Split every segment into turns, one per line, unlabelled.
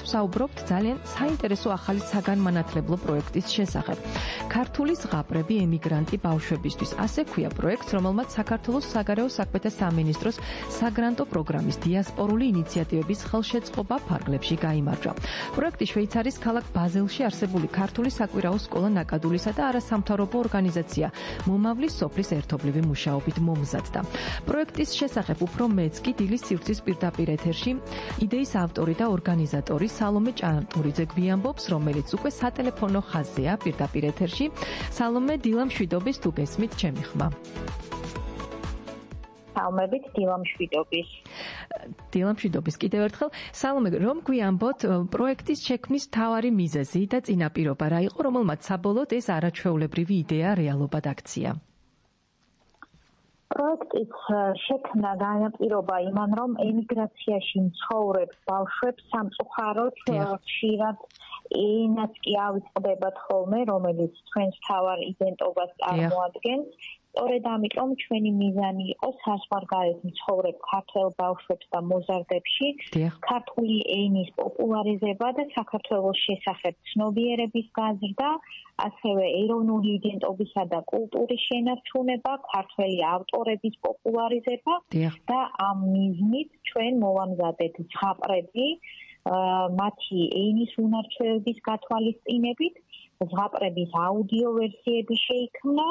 ვსაუბრობთ ძალიან საინტერესო ახალი საგანმანათლებლო პროექტის შესახებ. ქართული ზღაპრები ემიგრანტი ბავშვებისთვის. ასე ქვია პროექტს, რომელმაც საქართველოს საგარეო საქმეთა სამინისტროს საგრანტო პროგრამის დიასპორული ინიციატივების ხელშეწყობა ფარგლებში გაიმარჯვა. პროექტი შვეიცარიის ქალაქ ბაზელში არსებული ქართული საკვირაო სკოლა ნაკადულისა და არასამთავრობო ორგანიზაცია მომავლის სოფლის ერთობლივი მუშაობით მომზადდა. პროექტის შესახებ უფრო მეც კი დილის სივრცის პირდაპირ ეთერში იდეის ავტორი და ორგანიზატორი სალომე ჭანტურიძე გვიამბობს, რომელიც უკვე სატელეფონო ხაზზეა პირდაპირ ეთერში. სალომე, დილა მშვიდობის, თუ გესმით ჩემი ხმა.
საუბრობთ დილა მშვიდობის.
დილა მშვიდობის კიდევ ერთხელ. სალომე, რომ გვიამბოთ პროექტის შექმნის მთავარი მიზეზი და წინაპირობა რა იყო, რომელმაც საბოლოოდ ეს არაჩვეულებრივი იდეა რეალობად აქცია?
პროექტის შექმნა განაპირობა იმან, რომ ემიგრაციაში მცხოვრებ ბავშვებს სამწუხაროდ ხშირად ენაც კი ავიწყდებათ ხოლმე, რომელიც ჩვენს მთავარ იდენტობას წარმოადგენს. სწორედ ამიტომ ჩვენი მიზანი იყო საზღვარგარეთ მცხოვრებ ქართველ ბავშვებს და მოზარდებში ქართული ენის პოპულარიზება და საქართველოს შესახებ ცნობიერების გაზრდა, ასევე ეროვნული იდენტობისა და კულტურის შენარჩუნება, ქართველი ავტორების პოპულარიზება და ამ მიზნით ჩვენ მოვამზადეთ ზღაპრები მათი ენის უნარჩვევების გათვალისწინებით. ზღაპრების აუდიო ვერსიები შეიქმნა,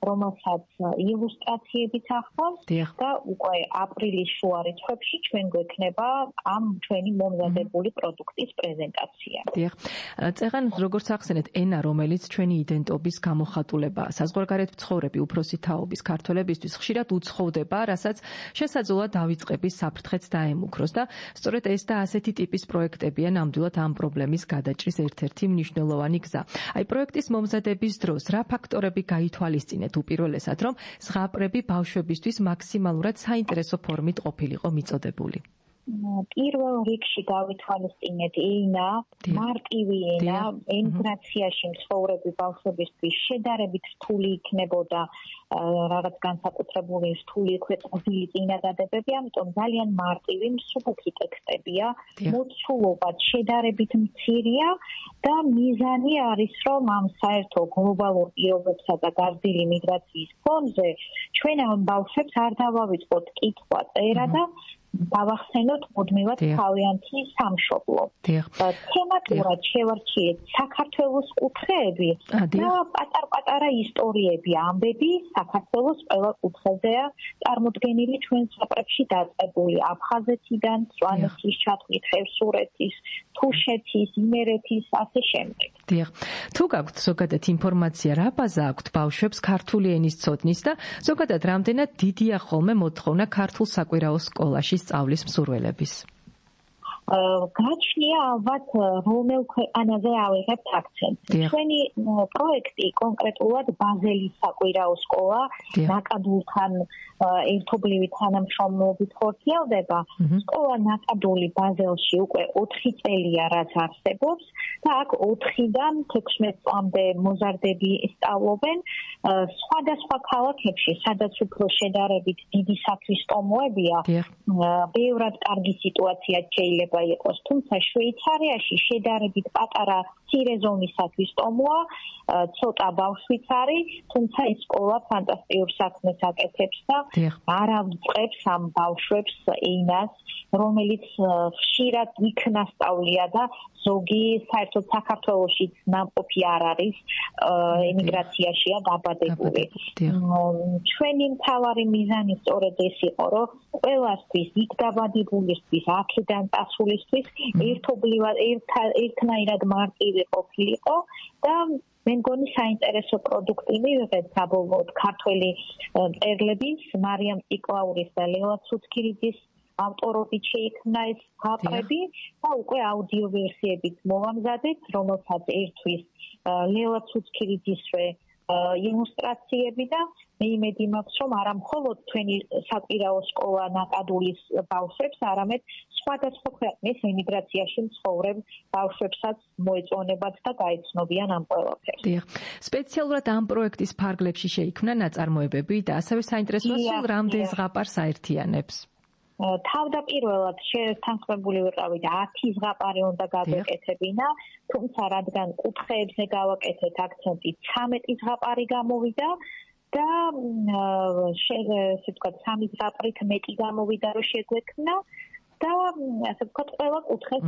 რომელსაც ილუსტრაციებიც ახლავს და უკვე აპრილის შუა რიცხვებში ჩვენ გვექნება ამ ჩვენი მომზადებული პროდუქტის პრეზენტაცია.
დიახ. წეღან როგორც ახსენეთ, ენა, რომელიც ჩვენი იდენტობის გამოხატულებაა. საზღვარგარეთ მცხოვრები უფროსი თაობის ქართველებისთვის ხშირად უცხოვდება, რასაც შესაძლოა დავიწყების საფრთხეც დაემუქროს და სწორედ ეს და ასეთი ტიპის პროექტებია ნამდვილად ამ პრობლემის გადაჭრის ერთ-ერთი მნიშვნელოვანი გზა. აი პროექტის მომზადების დროს რა ფაქტორები გაითვალისწინეთ უპირველესად, რომ ზღაპრები ბავშვებისთვის მაქსიმალურად საინტერესო ფორმით ყოფილიყო მიწოდებული?
პირველ რიგში გავითვალისწინეთ ენა, მარტივი ენა, ემიგრაციაში მცხოვრები ბავშვებისთვის შედარებით რთული იქნებოდა რაღაც განსაკუთრებული რთული ხვეწილი წინადადებები, ამიტომ ძალიან მარტივი, მსუბუქი ტექსტებია, მოცულობაც შედარებით მცირეა და მიზანი არის, რომ ამ საერთო გლობალურ პირობებსა და გაზრდილი მიგრაციის ფონზე ჩვენ ამ ბავშვებს არ დავავიწყოთ კითხვა, წერა და დავახსენოთ მუდმივად თავიანთი სამშობლო. თემატურად შევარჩიეთ საქართველოს კუთხეები და პატარ-პატარა ისტორიები, ამბები საქართველოს ყველა კუთხეზეა წარმოდგენილი ჩვენ ზღაპრებში დაწყებული აფხაზეთიდან, სვანეთის ჩათვლით, ხევსურეთის, თუშეთის, იმერეთის, ასე შემდეგ.
დიახ. თუ გაქვთ ზოგადად ინფორმაცია, რა ბაზა აქვთ ბავშვებს ქართული ენის ცოდნის და ზოგადად რამდენად დიდია ხოლმე მოთხოვნა ქართულ საკვირაო სკოლაში სწავლის მსურველების?
გაჩნია ალბათ რომელ ქვეყანაზე ავიღებთ აქცენტს. ჩვენი პროექტი კონკრეტულად ბაზელის საკვირაო სკოლა ნაკადულთან ერთობლივი თანამშრომლობით ხორციელდება. სკოლა ნაკადული ბაზელში უკვე 4 წელია რაც არსებობს და აქ 4-დან 16 წლამდე მოზარდები სწავლობენ. სხვადასხვა ქალაქებში, სადაც უფრო შედარებით დიდი სათვისტომოებია, ბევრად კარგი სიტუაცია შეიძლება იყოს, თუმცა შვეიცარიაში შედარებით პატარა მცირე ზომის სათვისტომოა, ცოტა ბავშვიც არის, თუმცა ეს სკოლა ფანტასტიკურ საქმეს აკეთებს და არავწყებს ამ ბავშვებს ენას, რომელიც ხშირად იქნასწავლია და ზოგი საერთოდ საქართველოშიც ნამყოფი არ არის, ემიგრაციაშია დაბადებული. ჩვენი მთავარი მიზანი სწორედ ეს იყო, რომ ყველასთვის, იქ დაბადებულისთვის, აქედან წასულისთვის ერთობლივად ერთნაირად მარტივი ყოფილიყო და მე მგონი საინტერესო პროდუქტი მივიღეთ საბოლოოდ ქართველი მწერლების, მარიამ ციკლაურის და ლელა ცუცქირიძის ავტორობით შეიქმნა ეს ზღაპრები და უკვე აუდიო ვერსიებით მოვამზადეთ, რომელსაც ერთვის ლელა ცუცქირიძისვე ილუსტრაციები და მე იმედი მაქვს, რომ არა მხოლოდ თქვენი საკვირაო სკოლა ნაკადულის ბავშვებს, არამედ სხვადასხვა ქვეყნის ემიგრაციაში მცხოვრებ ბავშვებსაც მოეწონებათ და გაეცნობიან ამ ყველაფერს.
სპეციალურად ამ პროექტის ფარგლებში შეიქმნა ნაწარმოებები და ასევე საინტერესოა, სულ რამდენ ზღაპარს აერთიანებს?
თავდაპირველად შეთანხმებული ვიყავით 10 ზღაპარი უნდა გავეკეთებინა, თუმცა რადგან კუთხეებზე გავაკეთეთ აქცენტი 13 ზღაპარი გამოვიდა და ესე ვთქვათ 3 ზღაპრით მეტი გამოვიდა რომ შეგვექმნა და ასე ვთქვათ ყველა კუთხეს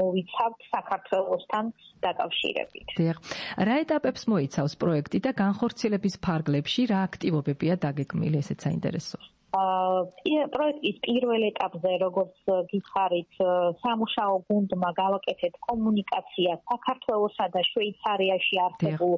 მოვიცავთ საქართველოსთან დაკავშირებით.
დიახ. რა ეტაპებს მოიცავს პროექტი და განხორციელების ფარგლებში რა აქტივობებია დაგეგმილი, ესეც საინტერესოა.
პროექტის პირველ ეტაპზე, როგორც გითხარით, სამუშაო გუნდმა გავაკეთეთ კომუნიკაცია საქართველოსა და შვეიცარიაში არსებულ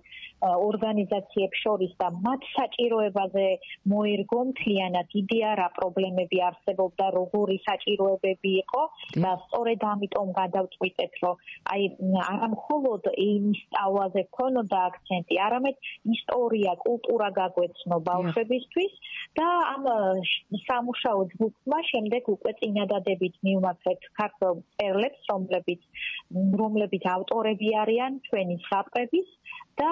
ორგანიზაციებს შორის და მათ საჭიროებაზე მოერგო მთლიანად იდეა, რა პრობლემები არსებობდა, როგორი საჭიროებები იყო და სწორედ ამიტომ გადავწყვიტეთ, რომ აი არა მხოლოდ ენის სწავლაზე ქონოდა აქცენტი, არამედ ისტორია, კულტურა გაგვეცნო ბავშვებისთვის და ამ სამუშაო ჯგუფმა შემდეგ უკვე წინადადებით მივმართეთ ქართველ მწერლებს, რომლებიც ავტორები არიან ჩვენი ზღაპრების და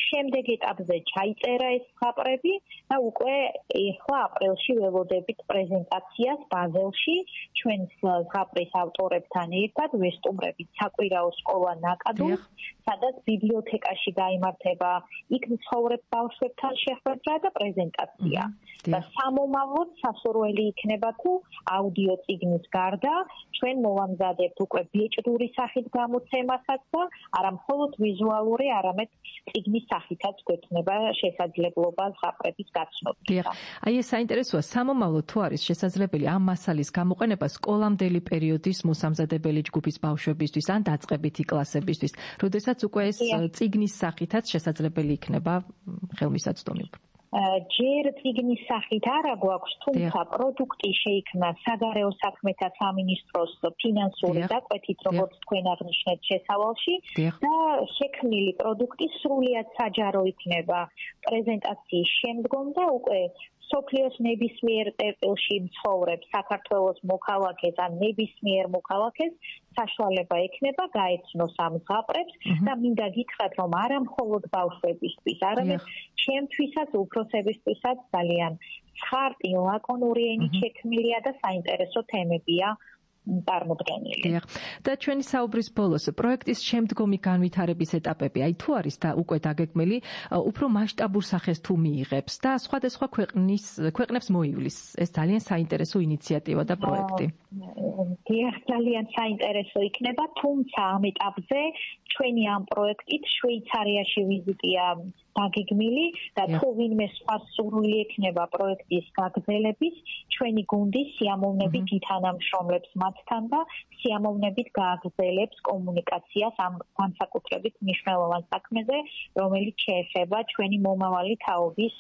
შემდეგ ეტაპზე ჩაიწერა ეს ზღაპრები და უკვე ახლა აპრილში ველოდებით პრეზენტაციას ბაზელში ჩვენს ზღაპრის ავტორებთან ერთად ვესტუმრებით საკვირაო სკოლა ნაკადულს, სადაც ბიბლიოთეკაში გაიმართება იქ მცხოვრებ ბავშვებთან შეხვედრა და პრეზენტაცია. და სამომავლოდ სასურველი იქნება თუ აუდიო წიგნის გარდა ჩვენ მოვამზადებთ უკვე ბეჭდური სახით გამოცემასაც და არა მხოლოდ ვიზუალური, არამედ წიგნის სახითაც გვექნება შესაძლებლობა ზღაპრების გაცნობის.
აი ეს საინტერესოა, სამომავლოდ თუ არის შესაძლებელი ამ მასალის გამოყენება სკოლამდელი პერიოდის მოსამზადებელი ჯგუფის ბავშვებისთვის ან დაწყებითი კლასებისთვის, როდესაც უკვე ეს წიგნის სახითაც შესაძლებელი იქნება ხელმისაწვდომი.
ჯერ წიგნის სახით არა გვაქვს, თუმცა პროდუქტი შეიქმნა საგარეო საქმეთა სამინისტროს ფინანსური დაკვეთით, როგორც თქვენ აღნიშნეთ შესავალში და შექმნილი პროდუქტი სრულიად საჯარო იქნება პრეზენტაციის შემდგომ და უკვე სოფლიოს ნებისმიერ წერტილში მცხოვრებ საქართველოს მოქალაქეს ან ნებისმიერ მოქალაქეს საშუალება ექნება გაეცნოს ამ ზღაპრებს და მინდა გითხრათ, რომ არა მხოლოდ ბავშვებისთვის, არამედ ჩემთვისაც, უფროსებისთვისაც ძალიან ცხარტი, ლაკონური ენით შექმნილია და საინტერესო თემებია წარმოდგენილი.
და ჩვენი საუბრის ბოლოს პროექტის შემდგომი განვითარების ეტაპები, აი თუ არის და უკვე დაგეგმილი, უფრო მასშტაბურ სახეს თუ მიიღებს და სხვადასხვა ქვეყნებს მოივლის. ეს ძალიან საინტერესო ინიციატივა და პროექტი.
დიახ, ძალიან საინტერესო იქნება, თუმცა ამ ეტაპზე ჩვენი ამ პროექტით შვეიცარიაში ვიზიტია დაგეგმილი და თუ ვინმე სხვა სურვილი ექნება პროექტის გაგრძელების, ჩვენი გუნდი სიამოვნებით ითანამშრომლებს მათთან და სიამოვნებით გააგრძელებს კომუნიკაციას ამ განსაკუთრებით მნიშვნელოვან საქმეზე, რომელიც შეეხება ჩვენი მომავალი თაობის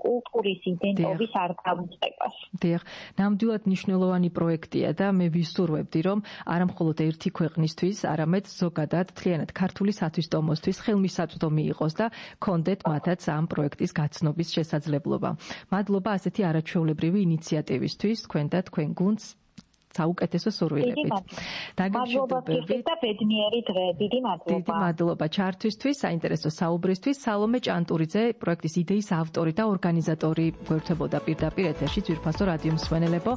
კულტურის იდენტობის არ გამწევას.
დიახ, ნამდვილად მნიშვნელოვანი პროექტია და მე ვისურვებდი, რომ არა მხოლოდ ერთი ქვეყნისთვის, არამედ ზოგადად მთლიანად ქართული სათვისტომოსთვის ხელმისაწვდომი იყოს და კონდეთ მათაც ამ პროექტის გაცნობის შესაძლებლობა. მადლობა ასეთი არაჩვეულებრივი ინიციატივისთვის თქვენ და თქვენ გუნდს საუკეთესო სურვილებით.
დაგემშვიდობებით და ბედნიერი დღე. დიდი
მადლობა ჩართვისთვის, საინტერესო საუბრისთვის. სალომე ჭანტურიძე, პროექტის იდეის ავტორი და ორგანიზატორი გვერდებოდა პირდაპირ ეთერში ძვირფასო რადიო მსმენელებო.